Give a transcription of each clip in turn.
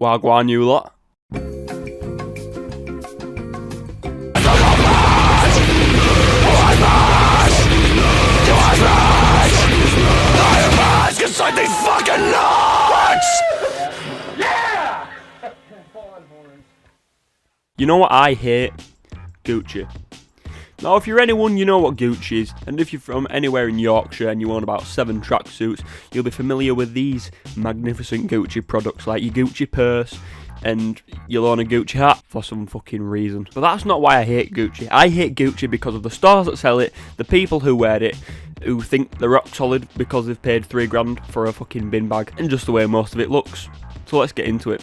Wagwan, you lot. You know what I hate? Gucci. Now, if you're anyone, you know what Gucci is, and if you're from anywhere in Yorkshire and you own about 7 tracksuits, you'll be familiar with these magnificent Gucci products, like your Gucci purse, and you'll own a Gucci hat for some fucking reason. But that's not why I hate Gucci. I hate Gucci because of the stores that sell it, the people who wear it, who think they're rock solid because they've paid $3,000 for a fucking bin bag, and just the way most of it looks. So let's get into it.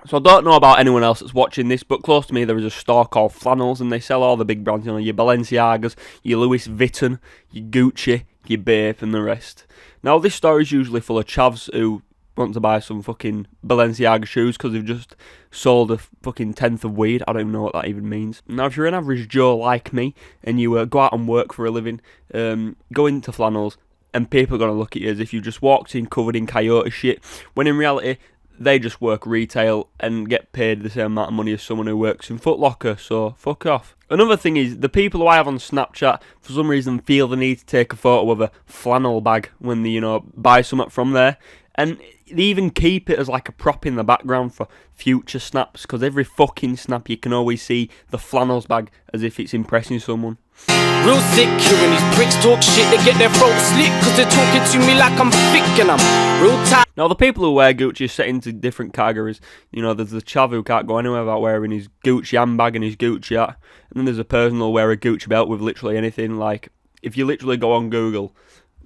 So I don't know about anyone else that's watching this, but close to me there is a store called Flannels, and they sell all the big brands, you know, your Balenciagas, your Louis Vuitton, your Gucci, your Bape and the rest. Now this store is usually full of chavs who want to buy some fucking Balenciaga shoes because they've just sold a fucking tenth of weed. I don't even know what that even means. Now if you're an average Joe like me and you go out and work for a living, go into Flannels and people are going to look at you as if you just walked in covered in coyote shit, when in reality they just work retail and get paid the same amount of money as someone who works in Foot Locker, so fuck off. Another thing is, the people who I have on Snapchat, for some reason, feel the need to take a photo of a flannel bag when they, you know, buy something from there. And they even keep it as like a prop in the background for future snaps, because every fucking snap you can always see the flannels bag as if it's impressing someone. Real sick, hearing these pricks talk shit, they get their throats slit, cause they're talking to me like I'm thick and I'm real tight. Now the people who wear Gucci are set into different categories. You know, there's the chav who can't go anywhere without wearing his Gucci handbag and his Gucci hat. And then there's a person who'll wear a Gucci belt with literally anything. Like, if you literally go on Google,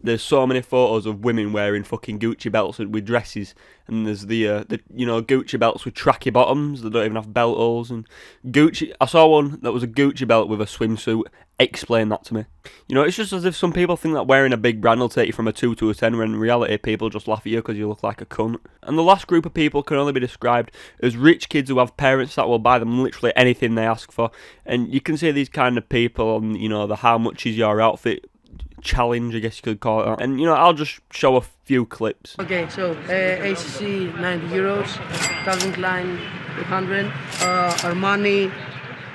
there's so many photos of women wearing fucking Gucci belts with dresses, and there's the you know, Gucci belts with tracky bottoms that don't even have belt holes. And Gucci, I saw one that was a Gucci belt with a swimsuit. Explain that to me. You know, it's just as if some people think that wearing a big brand will take you from a 2 to a 10, when in reality people just laugh at you because you look like a cunt. And the last group of people can only be described as rich kids who have parents that will buy them literally anything they ask for. And you can see these kind of people on, you know, the how much is your outfit challenge, I guess you could call it. And, you know, I'll just show a few clips. Okay, so ACC 90 euros, Calvin Klein 200, Armani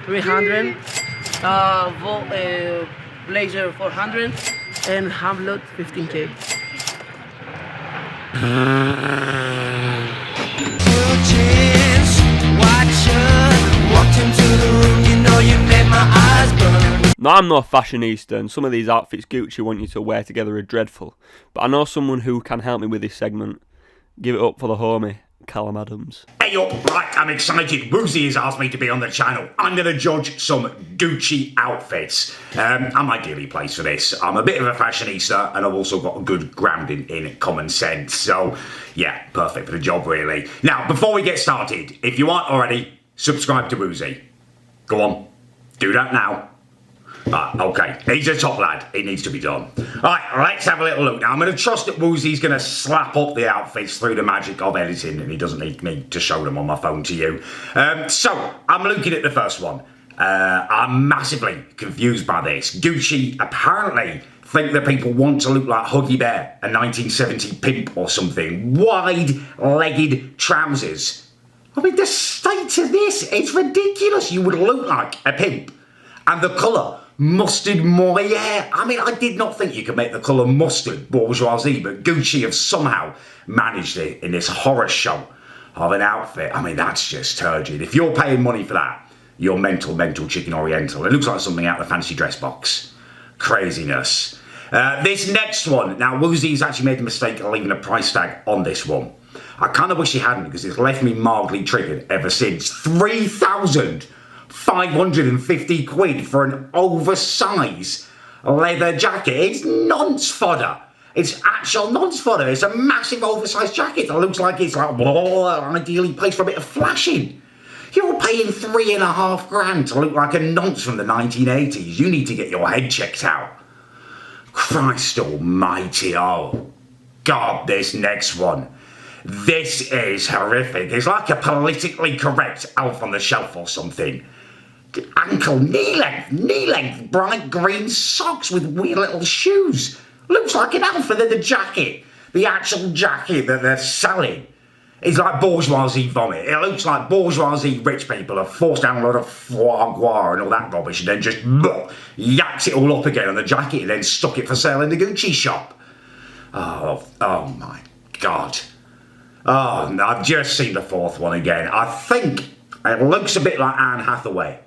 300, Blazer 400, and Hamlet 15k. Now, I'm no fashionista, and some of these outfits Gucci want you to wear together are dreadful, but I know someone who can help me with this segment. Give it up for the homie, Callums. Hey up, right, I'm excited. Woozy has asked me to be on the channel. I'm going to judge some Gucci outfits. I'm ideally placed for this. I'm a bit of a fashionista, and I've also got a good grounding in common sense. So, yeah, perfect for the job, really. Now, before we get started, if you aren't already, subscribe to Woozy. Go on, do that now. Okay, he's a top lad. It needs to be done. Alright, let's have a little look. Now, I'm going to trust that Woozy's going to slap up the outfits through the magic of editing, and he doesn't need me to show them on my phone to you. So, I'm looking at the first one. I'm massively confused by this. Gucci apparently think that people want to look like Huggy Bear, a 1970 pimp or something. Wide-legged trousers. I mean, the state of this, it's ridiculous. You would look like a pimp. And the colour, mustard moire. I mean, I did not think you could make the colour mustard bourgeoisie, but Gucci have somehow managed it in this horror show of an outfit. I mean, that's just turgid. If you're paying money for that, you're mental chicken oriental. It looks like something out of the fancy dress box. Craziness. This next one, now Woozy's actually made the mistake of leaving a price tag on this one. I kind of wish he hadn't, because it's left me mildly triggered ever since. 3,550 quid for an oversized leather jacket. It's nonce fodder. It's actual nonce fodder. It's a massive oversized jacket that looks like it's like ideally placed for a bit of flashing. You're paying $3,500 to look like a nonce from the 1980s. You need to get your head checked out. Christ almighty, oh God, this next one. This is horrific. It's like a politically correct Elf on the Shelf or something. Ankle, knee length, bright green socks with weird little shoes. Looks like an elf, and then the jacket. The actual jacket that they're selling is like bourgeoisie vomit. It looks like bourgeoisie rich people have forced down a lot of foie gras and all that rubbish and then just yacked it all up again on the jacket and then stuck it for sale in the Gucci shop. Oh my God. Oh, I've just seen the fourth one again. I think it looks a bit like Anne Hathaway.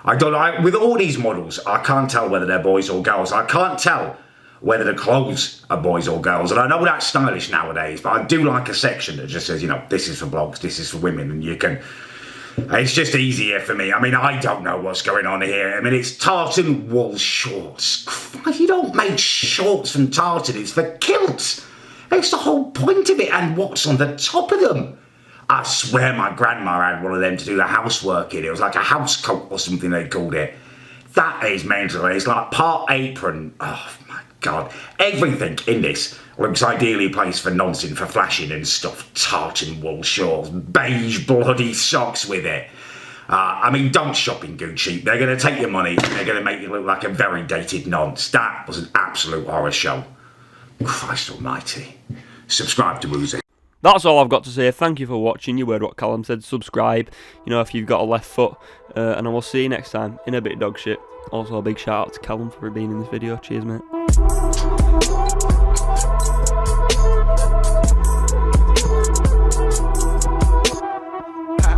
I don't know, with all these models, I can't tell whether they're boys or girls. I can't tell whether the clothes are boys or girls. And I know that's stylish nowadays, but I do like a section that just says, you know, this is for blogs, this is for women, and you can... It's just easier for me. I mean, I don't know what's going on here. I mean, it's tartan wool shorts. Christ, you don't make shorts from tartan, it's for kilts. That's the whole point of it, and what's on the top of them. I swear my grandma had one of them to do the housework in. It was like a house coat or something they called it. That is mental. It's like part apron. Oh my God. Everything in this looks ideally placed for nonsense, for flashing and stuff. Tartan wool shorts, beige bloody socks with it. I mean, don't shop in Gucci. They're going to take your money. They're going to make you look like a very dated nonce. That was an absolute horror show. Christ almighty. Subscribe to Woozy. That's all I've got to say. Thank you for watching. You heard what Callum said. Subscribe, you know, if you've got a left foot. And I will see you next time in a bit of dog shit. Also, a big shout out to Callum for being in this video. Cheers, mate.